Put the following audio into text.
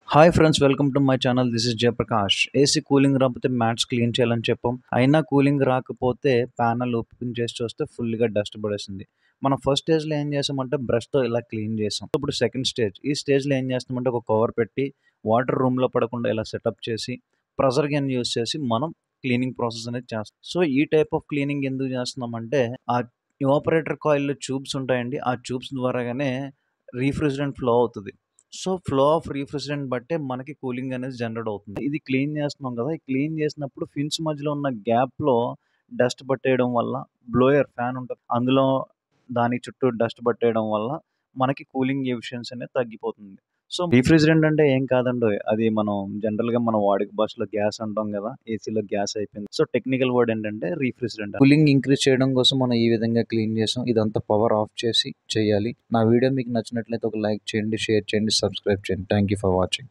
Hi friends, welcome to my channel. This is Jayaprakash. AC cooling రాకపోతే mats clean చేయాలని చెప్పాం. అయినా కూలింగ్ రాకపోతే ప్యానల్ ఓపెన్ చేసి చూస్తే ఫుల్గా డస్ట్ పడేసింది. మనం ఫస్ట్ స్టేజ్లో ఏం చేసామంటే బ్రష్తో ఇలా క్లీన్ చేసాం. ఇప్పుడు సెకండ్ స్టేజ్. ఈ స్టేజ్లో ఏం చేస్తామంటే ఒక కవర్ పెట్టి వాటర్ రూమ్లో పడకుండా ఇలా సెటప్ చేసి ప్రెషర్ గన్ యూస్ చేసి మనం క్లీనింగ్ ప్రాసెస్ అనేది చేస్తాం. సో ఈ టైప్ ఆఫ్ క్లీనింగ్ ఎందుకు చేస్తున్నామంటే ఆ ఇవాపరేటర్ కాయిల్లో ట్యూబ్స్ ఉంటాయండి. ఆ ట్యూబ్స్ ద్వారాగానే రీఫ్రిజిరెంట్ ఫ్లో అవుతుంది. సో, ఫ్లో ఆఫ్ రిఫ్రిజిరెంట్ బట్టే మనకి కూలింగ్ అనేది జనరేట్ అవుతుంది. ఇది క్లీన్ చేస్తున్నాం కదా! ఈ క్లీన్ చేసినప్పుడు ఫిన్స్ మధ్యలో ఉన్న గ్యాప్‌లో డస్ట్ పట్టేయడం వల్ల బ్లోయర్ ఫ్యాన్ ఉంటది. అందులో దాని చుట్టూ డస్ట్ పట్టేయడం వల్ల మనకి కూలింగ్ ఎఫిషియన్సీ అనేది తగ్గిపోతుంది. సో, రిఫ్రిజిరెంట్ అంటే ఏం కాదండోయ్! అది మనం జనరల్‌గా మన వాడుక భాషలో గ్యాస్ అంటాం కదా! ఏసీలో గ్యాస్ అయిపోయింది. సో, టెక్నికల్ వర్డ్ ఏంటంటే రిఫ్రిజిరెంట్. కూలింగ్ ఇంక్రీజ్ చేయడం కోసం మనం ఈ విధంగా క్లీన్ చేసాం. ఇదంతా పవర్ ఆఫ్ చేసి చేయాలి. నా వీడియో మీకు నచ్చినట్లయితే ఒక లైక్ చేయండి, షేర్ చేయండి, సబ్స్క్రైబ్ చేయండి. Thank you for watching.